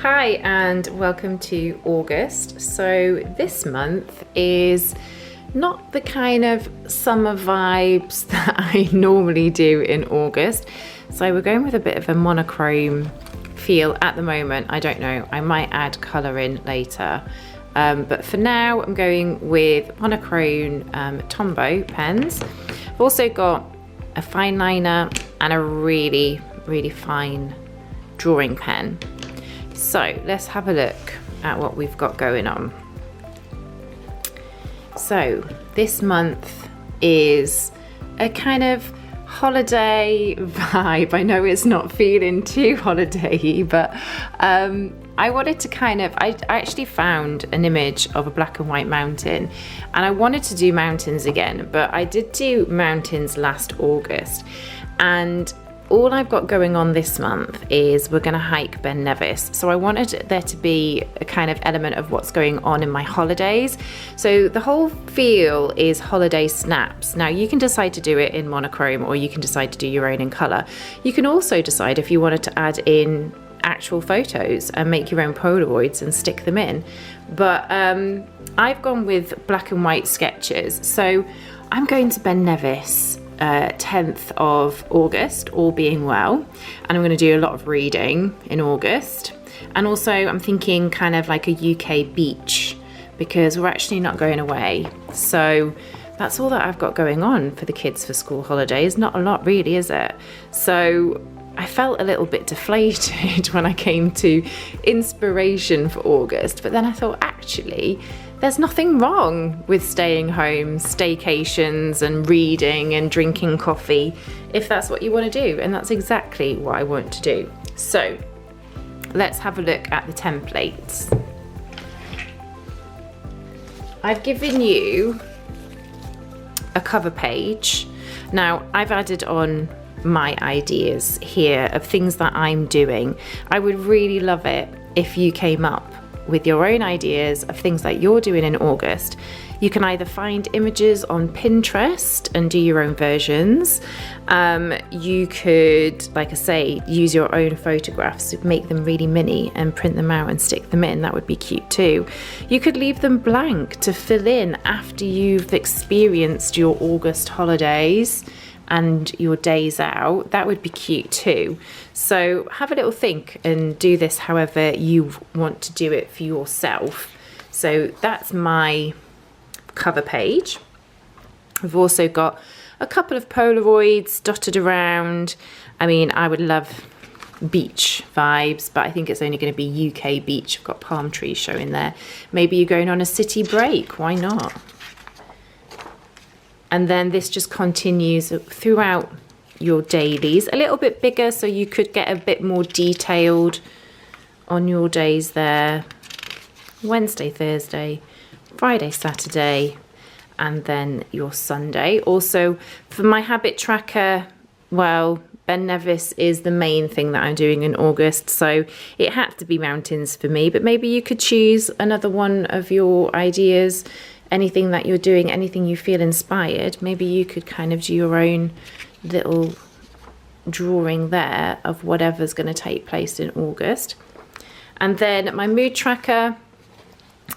Hi and welcome to August. So this month is not the kind of summer vibes that I normally do in August. So we're going with a bit of a monochrome feel at the moment. I don't know, I might add colour in later. But for now I'm going with monochrome Tombow pens. I've also got a fine liner and a really fine drawing pen. So let's have a look at what we've got going on. So this month is a kind of holiday vibe. I know it's not feeling too holiday-y, but I wanted to I actually found an image of a black and white mountain and I wanted to do mountains again, but I did do mountains last August, and all I've got going on this month is we're going to hike Ben Nevis. So I wanted there to be a kind of element of what's going on in my holidays. So the whole feel is holiday snaps. Now you can decide to do it in monochrome or you can decide to do your own in colour. You can also decide if you wanted to add in actual photos and make your own Polaroids and stick them in. But I've gone with black and white sketches. So I'm going to Ben Nevis 10th of August, all being well, and I'm going to do a lot of reading in August. And also I'm thinking kind of like a UK beach because we're actually not going away. So that's all that I've got going on for the kids for school holidays. Not a lot really, is it? So I felt a little bit deflated when I came to inspiration for August, but then I thought actually there's nothing wrong with staying home, staycations and reading and drinking coffee if that's what you want to do, and that's exactly what I want to do. So let's have a look at the templates. I've given you a cover page. Now I've added on my ideas here of things that I'm doing. I would really love it if you came up with your own ideas of things that you're doing in August. You can either find images on Pinterest and do your own versions. You could, like I say, use your own photographs, make them really mini and print them out and stick them in. That would be cute too. You could leave them blank to fill in after you've experienced your August holidays and your days out. That would be cute too. So have a little think and do this however you want to do it for yourself. So that's my cover page. We've also got a couple of Polaroids dotted around. I mean, I would love beach vibes, but I think it's only going to be UK beach. I've got palm trees showing there. Maybe you're going on a city break, why not? And then this just continues throughout your dailies, a little bit bigger so you could get a bit more detailed on your days there. Wednesday, Thursday, Friday, Saturday, and then your Sunday. Also for my habit tracker, well, Ben Nevis is the main thing that I'm doing in August, so it had to be mountains for me, but maybe you could choose another one of your ideas. Anything that you're doing, anything you feel inspired, maybe you could kind of do your own little drawing there of whatever's going to take place in August. And then my mood tracker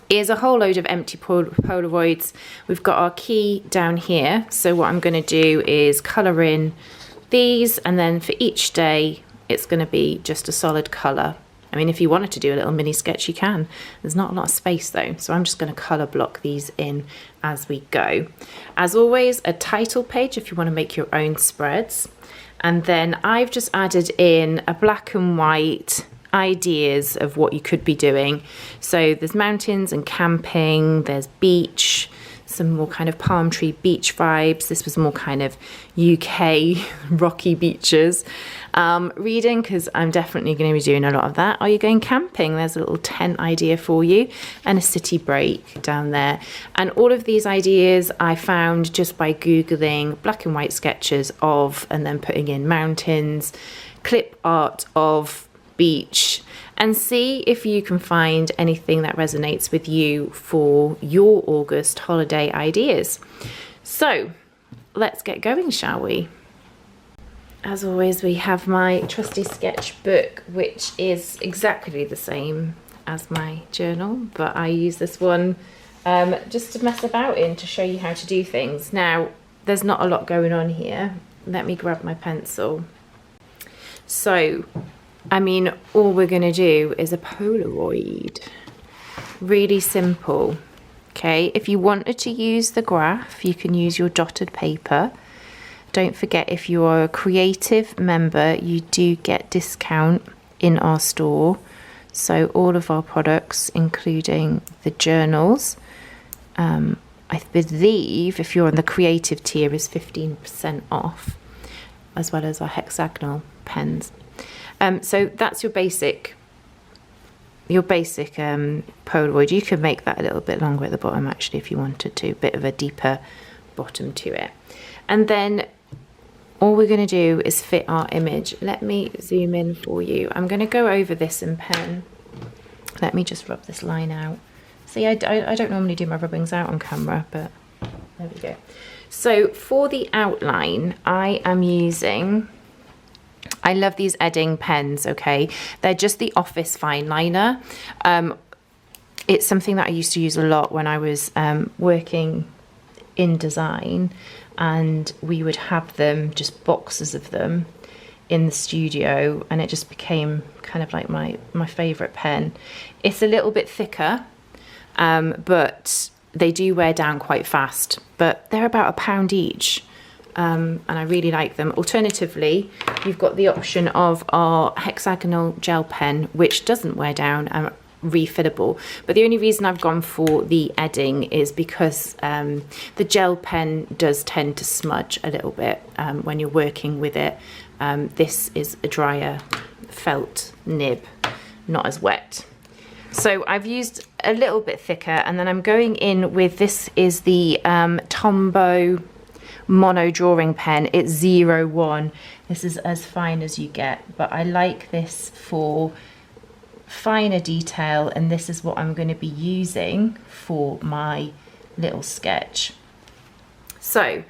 is a whole load of empty Polaroids. We've got our key down here. So what I'm going to do is colour in these, and then for each day it's going to be just a solid colour. I mean, if you wanted to do a little mini sketch, you can. There's not a lot of space though, so I'm just going to colour block these in as we go. As always, a title page if you want to make your own spreads. And then I've just added in a black and white ideas of what you could be doing. So there's mountains and camping, there's beach, some more kind of palm tree beach vibes. This was more kind of UK rocky beaches. Reading, because I'm definitely going to be doing a lot of that. Are you going camping? There's a little tent idea for you, and a city break down there. And all of these ideas I found just by Googling black and white sketches of, and then putting in mountains, clip art of beach, and see if you can find anything that resonates with you for your August holiday ideas. So let's get going, shall we? as always, we have my trusty sketchbook, which is exactly the same as my journal, but I use this one just to mess about in, to show you how to do things. Now, there's not a lot going on here. Let me grab my pencil. So, I mean, all we're going to do is a Polaroid. Really simple. Okay, if you wanted to use the graph, you can use your dotted paper. Don't forget, if you are a creative member, you do get discount in our store. So all of our products, including the journals, I believe if you're on the creative tier, is 15% off, as well as our hexagonal pens. So that's your basic Polaroid. You could make that a little bit longer at the bottom, actually, if you wanted to, a bit of a deeper bottom to it. And then all we're going to do is fit our image. Let me zoom in for you. I'm going to go over this in pen. Let me just rub this line out. See, I don't normally do my rubbings out on camera, but there we go. So for the outline, I am using, I love these Edding pens, okay? They're just the office fine liner. It's something that I used to use a lot when I was working in design, and we would have them, just boxes of them in the studio, and it just became kind of like my favorite pen. It's a little bit thicker, but they do wear down quite fast, but they're about £1 each. And I really like them. Alternatively, you've got the option of our hexagonal gel pen, which doesn't wear down and refillable. But the only reason I've gone for the Edding is because the gel pen does tend to smudge a little bit when you're working with it. This is a drier felt nib, not as wet. So I've used a little bit thicker, and then I'm going in with, this is the Tombow mono drawing pen. It's 01. This is as fine as you get, but I like this for finer detail, and this is what I'm going to be using for my little sketch. So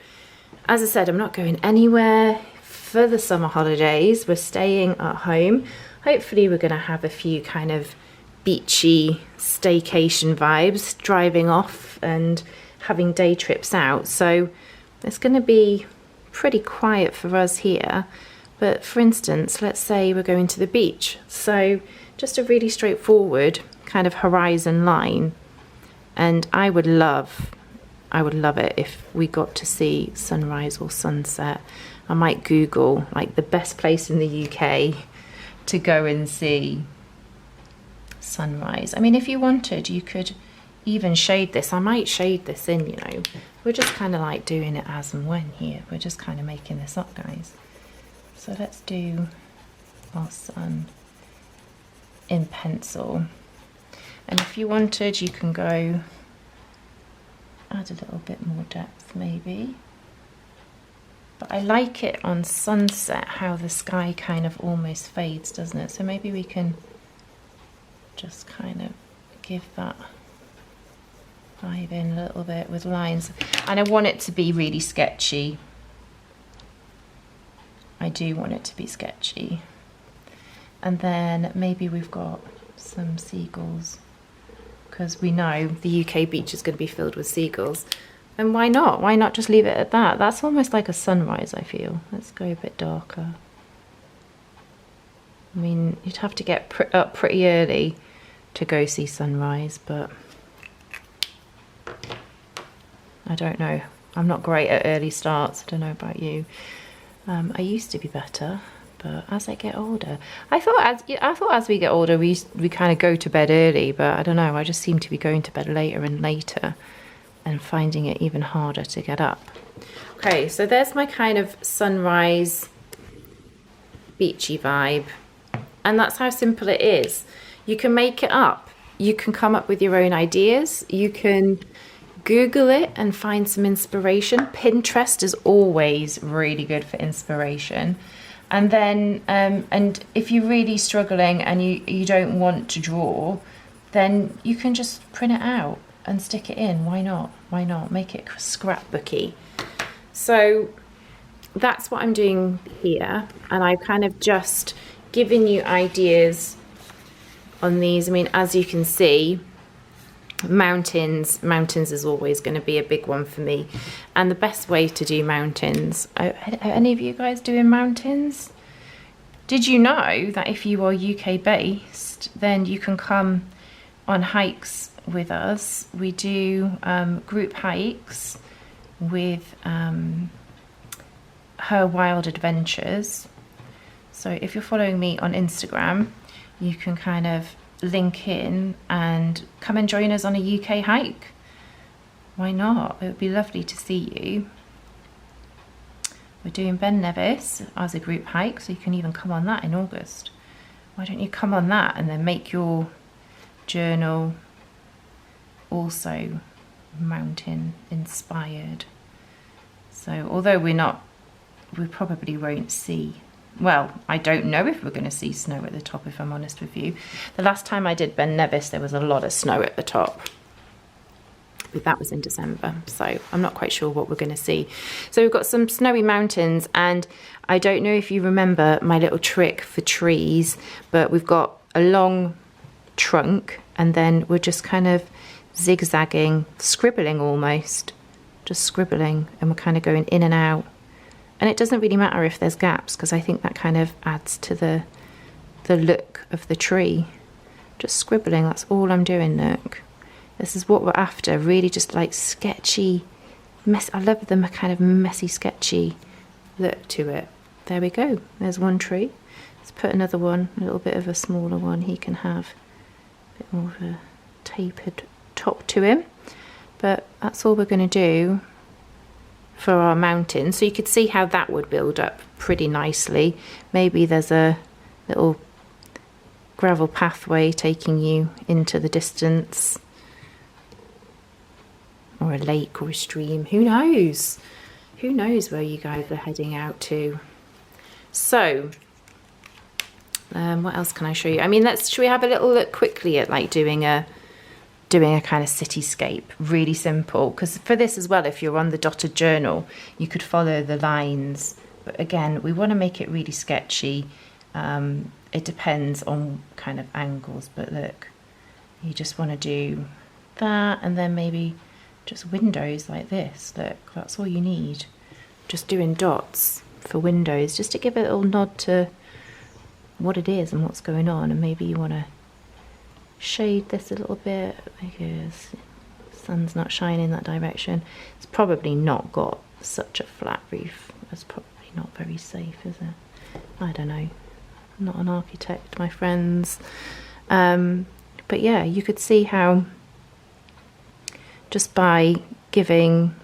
as I said, I'm not going anywhere for the summer holidays. We're staying at home. Hopefully we're going to have a few kind of beachy staycation vibes, driving off and having day trips out. So it's going to be pretty quiet for us here. But for instance, let's say we're going to the beach. So just a really straightforward kind of horizon line. And I would love it if we got to see sunrise or sunset. I might Google like the best place in the UK to go and see sunrise. I mean, if you wanted, you could even shade this. I might shade this in, you know. We're just kind of like doing it as and when here. We're just kind of making this up, guys. So let's do our sun in pencil. And if you wanted, you can go add a little bit more depth maybe. But I like it on sunset how the sky kind of almost fades, doesn't it? So maybe we can just kind of give that vibe in a little bit with lines. And I want it to be really sketchy. I do want it to be sketchy. And then maybe we've got some seagulls, because we know the UK beach is going to be filled with seagulls. And why not? Why not just leave it at that? That's almost like a sunrise, I feel. Let's go a bit darker. I mean, you'd have to get up pretty early to go see sunrise, but I don't know. I'm not great at early starts. I don't know about you. I used to be better, but as I get older, I thought as we get older, we kind of go to bed early, but I don't know. I just seem to be going to bed later and later, and finding it even harder to get up. Okay, so there's my kind of sunrise beachy vibe, and that's how simple it is. You can make it up. You can come up with your own ideas. You can Google it and find some inspiration. Pinterest is always really good for inspiration. And then, and if you're really struggling and you don't want to draw, then you can just print it out and stick it in. Why not? Why not? Make it scrapbooky. So that's what I'm doing here, and I've kind of just given you ideas on these. I mean, as you can see, mountains is always going to be a big one for me, and the best way to do mountains, are any of you guys doing mountains? Did you know that if you are UK based, then you can come on hikes with us? We do group hikes with Her Wild Adventures. So if you're following me on Instagram, you can kind of link in and come and join us on a UK hike. Why not? It would be lovely to see you. We're doing Ben Nevis as a group hike, so you can even come on that in August. Why don't you come on that and then make your journal also mountain inspired? So although we probably won't see, well, I don't know if we're going to see snow at the top, if I'm honest with you. The last time I did Ben Nevis, there was a lot of snow at the top. But that was in December, so I'm not quite sure what we're going to see. So we've got some snowy mountains, and I don't know if you remember my little trick for trees, but we've got a long trunk, and then we're just kind of zigzagging, scribbling almost, just scribbling, and we're kind of going in and out. And it doesn't really matter if there's gaps, because I think that kind of adds to the look of the tree. Just scribbling, that's all I'm doing, look. This is what we're after, really just like sketchy, I love the kind of messy, sketchy look to it. There we go, there's one tree. Let's put another one, a little bit of a smaller one. He can have a bit more of a tapered top to him. But that's all we're going to do for our mountain. So you could see how that would build up pretty nicely. Maybe there's a little gravel pathway taking you into the distance, or a lake or a stream. Who knows? Who knows where you guys are heading out to? So what else can I show you? I mean, should we have a little look quickly at like doing a kind of cityscape? Really simple, because for this as well, if you're on the dotted journal, you could follow the lines, but again, we want to make it really sketchy. It depends on kind of angles, but look, you just want to do that, and then maybe just windows like this. Look, that's all you need. Just doing dots for windows, just to give a little nod to what it is and what's going on. And maybe you want to shade this a little bit because the sun's not shining that direction. It's probably not got such a flat roof. It's probably not very safe, is it? I don't know. I'm not an architect, my friends. But yeah, you could see how just by giving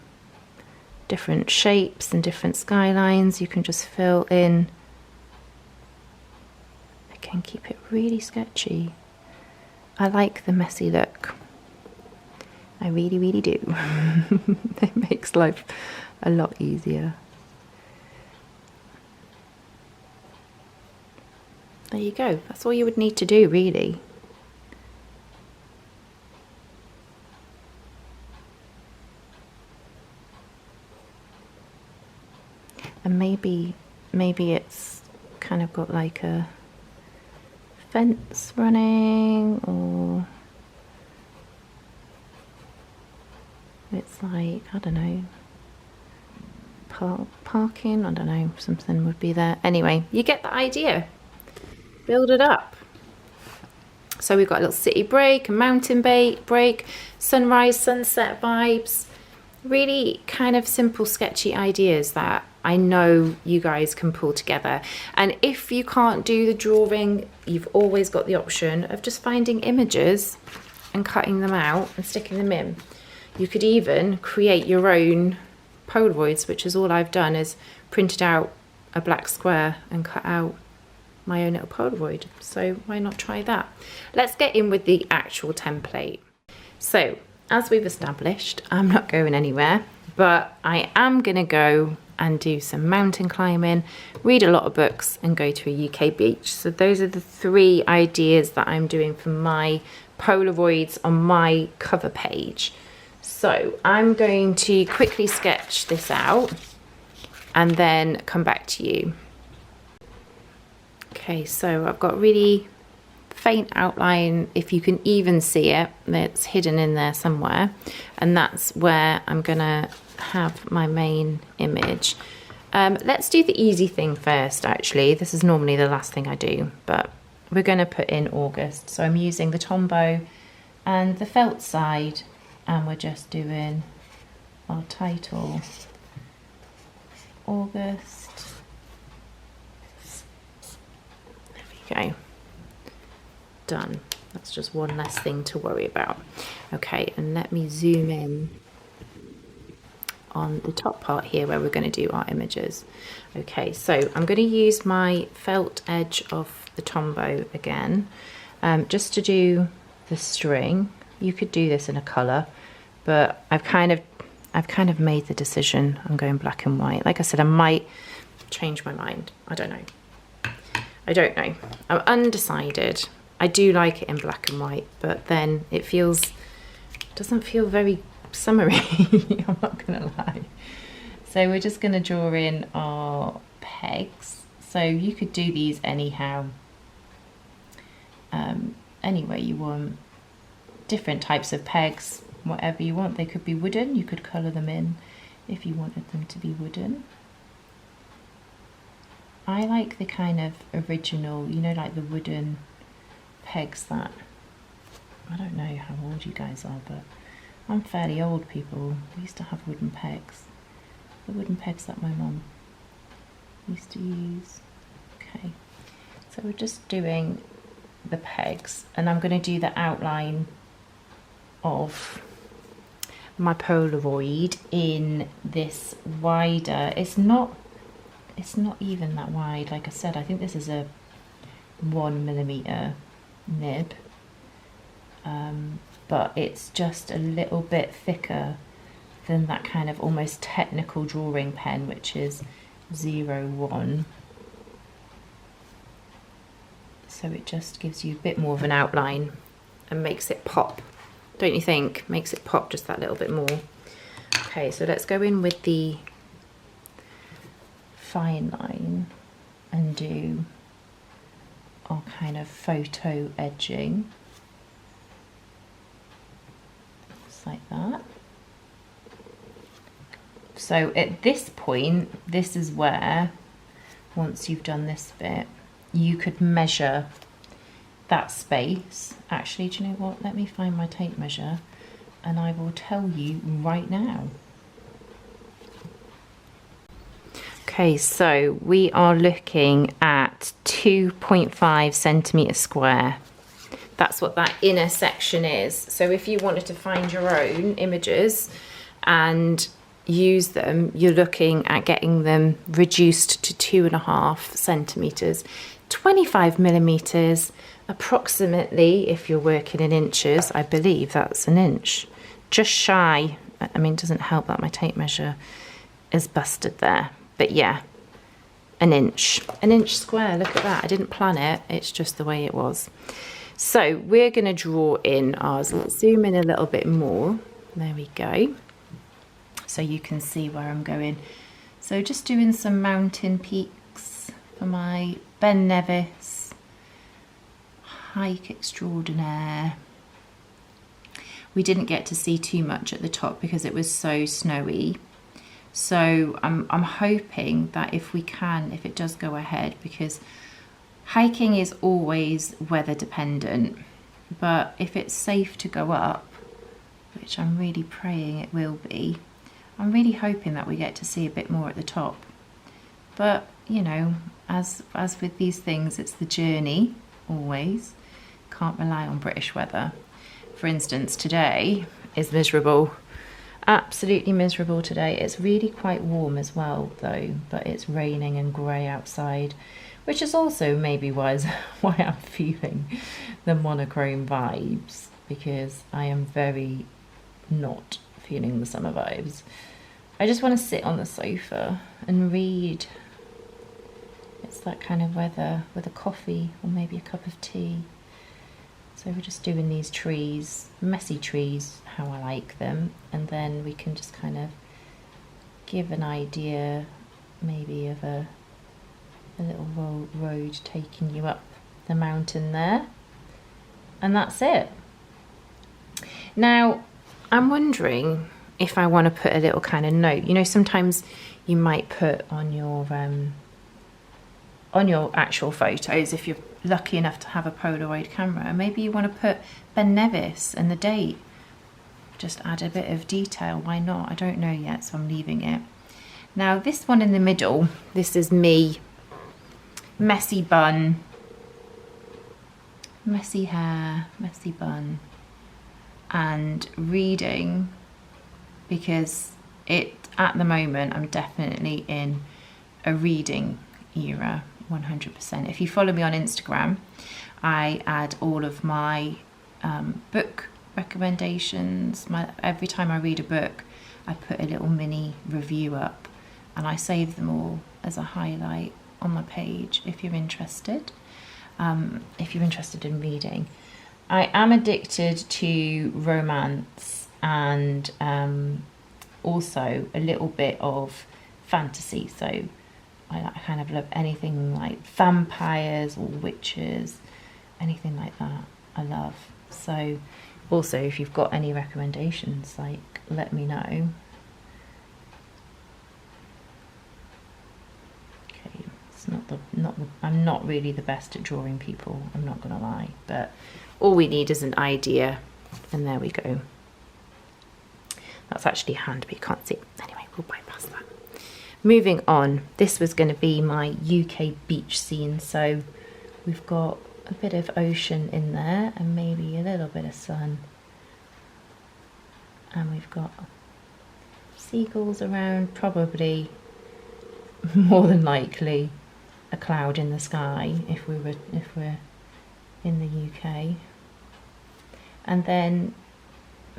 different shapes and different skylines, you can just fill in. I can keep it really sketchy. I like the messy look. I really, really do. It makes life a lot easier. There you go. That's all you would need to do, really. And maybe it's kind of got like a fence running, or it's like, I don't know, parking, I don't know, something would be there. Anyway, you get the idea. Build it up. So we've got a little city break, a mountain break, sunrise, sunset vibes. Really kind of simple, sketchy ideas that I know you guys can pull together. And if you can't do the drawing, you've always got the option of just finding images and cutting them out and sticking them in. You could even create your own Polaroids, which is all I've done, is printed out a black square and cut out my own little Polaroid. So why not try that? Let's get in with the actual template. So as we've established, I'm not going anywhere, but I am going to go and do some mountain climbing, read a lot of books, and go to a UK beach. So those are the 3 ideas that I'm doing for my Polaroids on my cover page. So I'm going to quickly sketch this out. and then come back to you. Okay, so I've got really faint outline, if you can even see it, it's hidden in there somewhere, and that's where I'm gonna have my main image. Let's do the easy thing first. Actually, this is normally the last thing I do, but we're going to put in August. So I'm using the Tombow and the felt side, and we're just doing our title, August. There we go. Done. That's just one less thing to worry about. Okay, and let me zoom in on the top part here where we're going to do our images. Okay, so I'm going to use my felt edge of the Tombow again, just to do the string. You could do this in a colour, but I've kind of made the decision. I'm going black and white. Like I said, I might change my mind. I don't know. I'm undecided. I do like it in black and white, but then it doesn't feel very summery. I'm not gonna lie. So we're just gonna draw in our pegs. So you could do these anyhow, any way you want. Different types of pegs, whatever you want. They could be wooden. You could colour them in if you wanted them to be wooden. I like the kind of original, you know, like the wooden pegs that, I don't know how old you guys are, but I'm fairly old, people. We used to have wooden pegs. The wooden pegs that my mum used to use. Okay, so we're just doing the pegs, and I'm going to do the outline of my Polaroid in this wider, it's not even that wide. Like I said, I think this is a 1mm nib, but it's just a little bit thicker than that kind of almost technical drawing pen, which is 01. So it just gives you a bit more of an outline and makes it pop, don't you think? Makes it pop just that little bit more. Okay, so let's go in with the fine line and do our kind of photo edging. Just like that. So at this point, this is where, once you've done this bit, you could measure that space. Actually, do you know what? Let me find my tape measure and I will tell you right now. Okay, so we are looking at 2.5 centimetre square. That's what that inner section is. So if you wanted to find your own images and use them, you're looking at getting them reduced to 2.5 centimetres, 25mm, approximately, if you're working in inches. I believe that's an inch, just shy. I mean, it doesn't help that my tape measure is busted there, but yeah, an inch square. Look at that. I didn't plan it, it's just the way it was. So we're going to draw in ours. Let's zoom in a little bit more. There we go, so you can see where I'm going. So just doing some mountain peaks for my Ben Nevis hike extraordinaire. We didn't get to see too much at the top because it was so snowy. So I'm hoping that if we can, if it does go ahead, because hiking is always weather dependent, but if it's safe to go up, which I'm really praying it will be, I'm really hoping that we get to see a bit more at the top. But you know, as with these things, it's the journey always. Can't rely on British weather. For instance, today is miserable. Absolutely miserable today. It's really quite warm as well though, but it's raining and grey outside, which is also maybe why I'm feeling the monochrome vibes, because I am very not feeling the summer vibes. I just want to sit on the sofa and read. It's that kind of weather with a coffee or maybe a cup of tea. So we're just doing these trees, messy trees, how I like them, and then we can just kind of give an idea maybe of a little road taking you up the mountain there. And that's it. Now, I'm wondering if I want to put a little kind of note. You know, sometimes you might put on your actual photos, if you're lucky enough to have a Polaroid camera, maybe you want to put Ben Nevis and the date. Just add a bit of detail, why not? I don't know yet, so I'm leaving it. Now this one in the middle, this is me, messy bun, messy hair, messy bun, and reading, because at the moment I'm definitely in a reading era, 100%. If you follow me on Instagram, I add all of my book recommendations. Every time I read a book, I put a little mini review up, and I save them all as a highlight on my page if you're interested. If you're interested in reading. I am addicted to romance and also a little bit of fantasy, so I kind of love anything like vampires or witches, anything like that I love. So also, if you've got any recommendations, like, let me know. Okay, it's I'm not really the best at drawing people, I'm not gonna lie, but all we need is an idea, and there we go. That's actually a hand, but you can't see. Anyway, we'll bypass that. Moving on, this was going to be my UK beach scene, so we've got a bit of ocean in there and maybe a little bit of sun, and we've got seagulls around, probably more than likely a cloud in the sky if we're in the UK, and then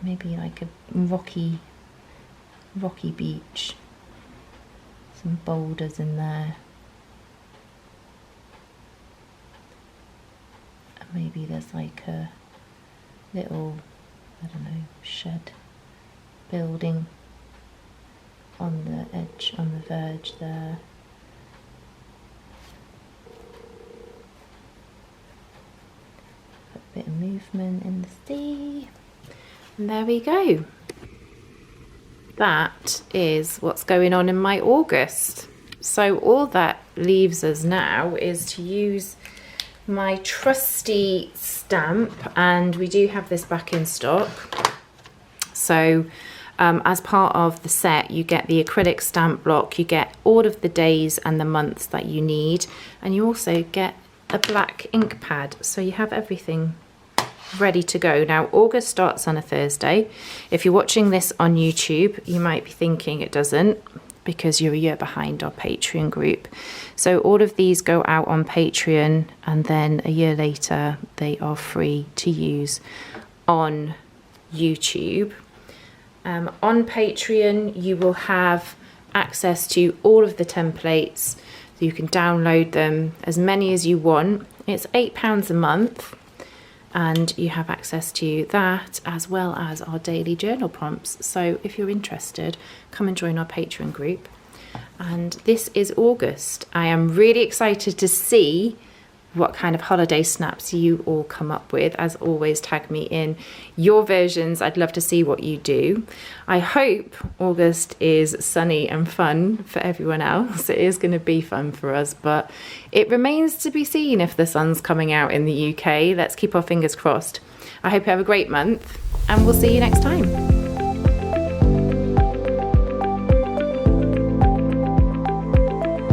maybe like a rocky beach, some boulders in there, and maybe there's like a little, I don't know, shed building on the edge, on the verge there. A bit of movement in the sea, and there we go. That is what's going on in my August. So all that leaves us now is to use my trusty stamp, and we do have this back in stock. So as part of the set, you get the acrylic stamp block, you get all of the days and the months that you need, and you also get a black ink pad, so you have everything ready to go. Now, August starts on a Thursday. If you're watching this on YouTube, you might be thinking it doesn't, because you're a year behind our Patreon group. So all of these go out on Patreon, and then a year later they are free to use on YouTube. On Patreon you will have access to all of the templates, so you can download them, as many as you want. It's £8 a month, and you have access to that as well as our daily journal prompts. So if you're interested, come and join our Patreon group. And this is August. I am really excited to see what kind of holiday snaps you all come up with. As always, tag me in your versions. I'd love to see what you do. I hope August is sunny and fun for everyone else. It is going to be fun for us, but it remains to be seen if the sun's coming out in the UK. Let's keep our fingers crossed. I hope you have a great month, and we'll see you next time.